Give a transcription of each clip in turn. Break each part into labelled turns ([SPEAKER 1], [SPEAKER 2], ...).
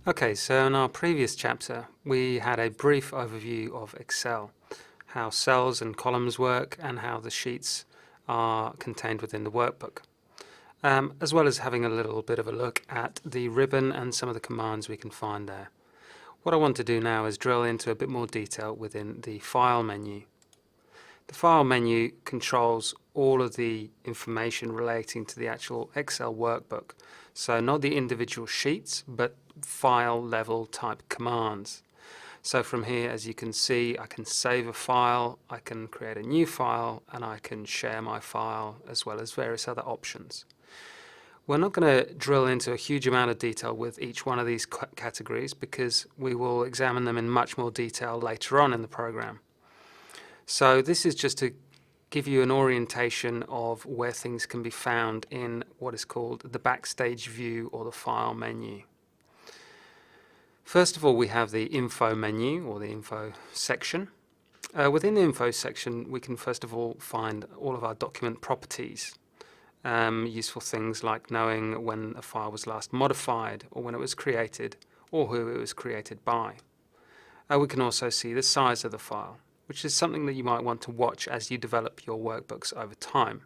[SPEAKER 1] Okay, so in our previous chapter we had a brief overview of Excel, how cells and columns work and how the sheets are contained within the workbook, as well as having a little bit of a look at the ribbon and some of the commands we can find there. What I want to do now is drill into a bit more detail within the File menu. The File menu controls all of the information relating to the actual Excel workbook. So not the individual sheets, but file level type commands. So from here, as you can see, I can save a file, I can create a new file, and I can share my file, as well as various other options. We're not going to drill into a huge amount of detail with each one of these categories because we will examine them in much more detail later on in the program. So this is just to give you an orientation of where things can be found in what is called the Backstage View or the File menu. First of all, we have the Info menu or the Info section. Within the Info section, we can first of all find all of our document properties. Useful things like knowing when a file was last modified or when it was created or who it was created by. We can also see the size of the file, which is something that you might want to watch as you develop your workbooks over time.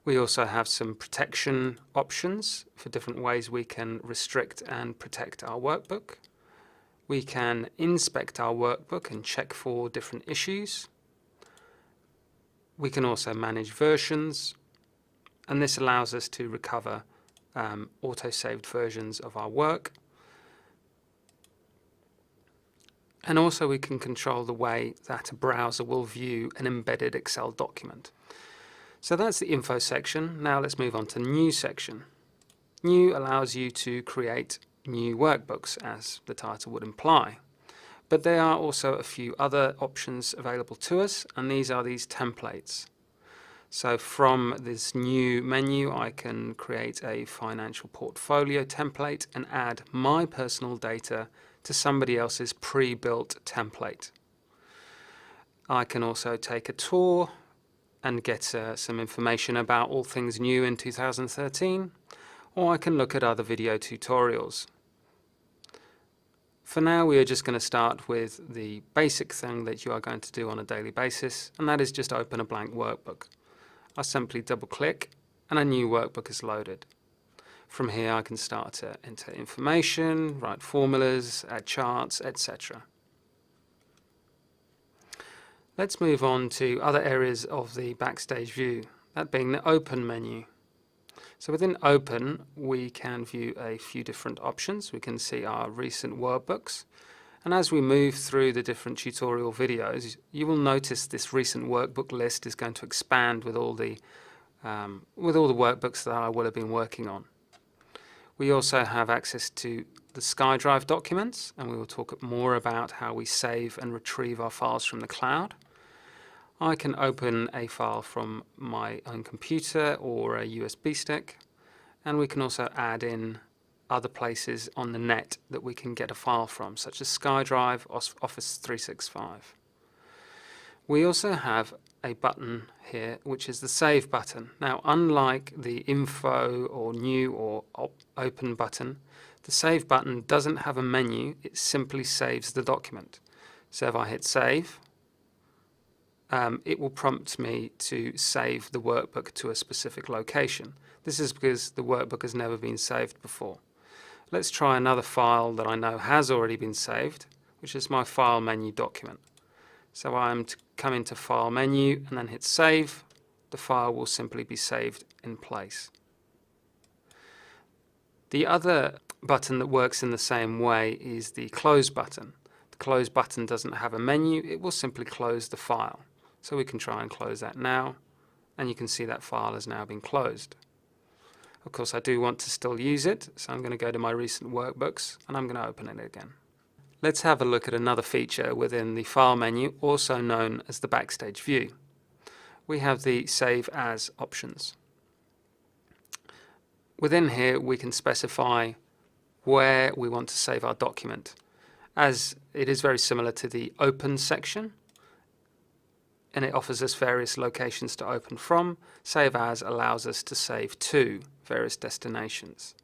[SPEAKER 1] We also have some protection options for different ways we can restrict and protect our workbook. We can inspect our workbook and check for different issues. We can also manage versions, and this allows us to recover auto-saved versions of our work. And also we can control the way that a browser will view an embedded Excel document. So that's the Info section. Now let's move on to the New section. New allows you to create new workbooks, as the title would imply. But there are also a few other options available to us, and these are these templates. So from this new menu, I can create a financial portfolio template and add my personal data to somebody else's pre-built template. I can also take a tour and get some information about all things new in 2013, or I can look at other video tutorials. For now, we are just going to start with the basic thing that you are going to do on a daily basis, and that is just open a blank workbook. I simply double click and a new workbook is loaded. From here I can start to enter information, write formulas, add charts, etc. Let's move on to other areas of the Backstage View, that being the Open menu. So within Open we can view a few different options. We can see our recent workbooks, and as we move through the different tutorial videos, you will notice this recent workbook list is going to expand with all the workbooks that I will have been working on. We also have access to the SkyDrive documents, and we will talk more about how we save and retrieve our files from the cloud. I can open a file from my own computer or a USB stick, and we can also add in other places on the net that we can get a file from, such as SkyDrive, Office 365. We also have a button here which is the Save button. Now, unlike the Info or New or Open button, the Save button doesn't have a menu, it simply saves the document. So if I hit Save, it will prompt me to save the workbook to a specific location. This is because the workbook has never been saved before. Let's try another file that I know has already been saved, which is my File menu document. So I'm to come into File menu and then hit Save. The file will simply be saved in place. The other button that works in the same way is the Close button. The Close button doesn't have a menu, it will simply close the file. So we can try and close that now, and you can see that file has now been closed. Of course, I do want to still use it, so I'm going to go to my recent workbooks and I'm going to open it again. Let's have a look at another feature within the File menu, also known as the Backstage View. We have the Save As options. Within here we can specify where we want to save our document, as it is very similar to the Open section, and it offers us various locations to open from. Save As allows us to save to various destinations.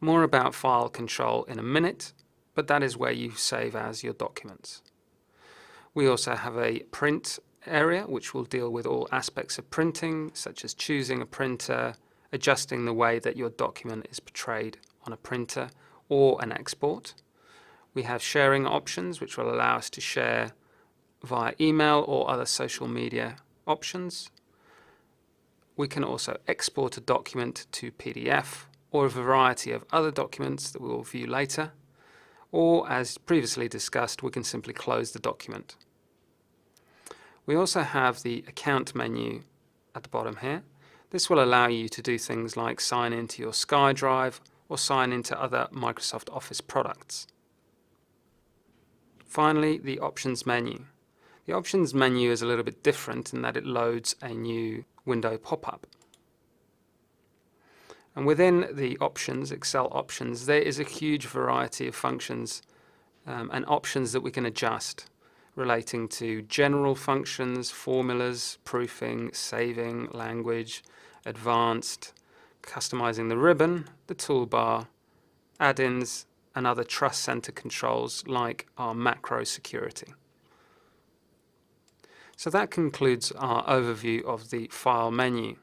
[SPEAKER 1] More about file control in a minute, but that is where you save as your documents. We also have a print area which will deal with all aspects of printing, such as choosing a printer, adjusting the way that your document is portrayed on a printer or an export. We have sharing options which will allow us to share via email or other social media options. We can also export a document to PDF or a variety of other documents that we will view later. Or, as previously discussed, we can simply close the document. We also have the account menu at the bottom here. This will allow you to do things like sign into your SkyDrive or sign into other Microsoft Office products. Finally, the options menu. The options menu is a little bit different in that it loads a new window pop-up. And within the options, Excel options, there is a huge variety of functions and options that we can adjust relating to general functions, formulas, proofing, saving, language, advanced, customizing the ribbon, the toolbar, add-ins, and other trust center controls like our macro security. So that concludes our overview of the file menu.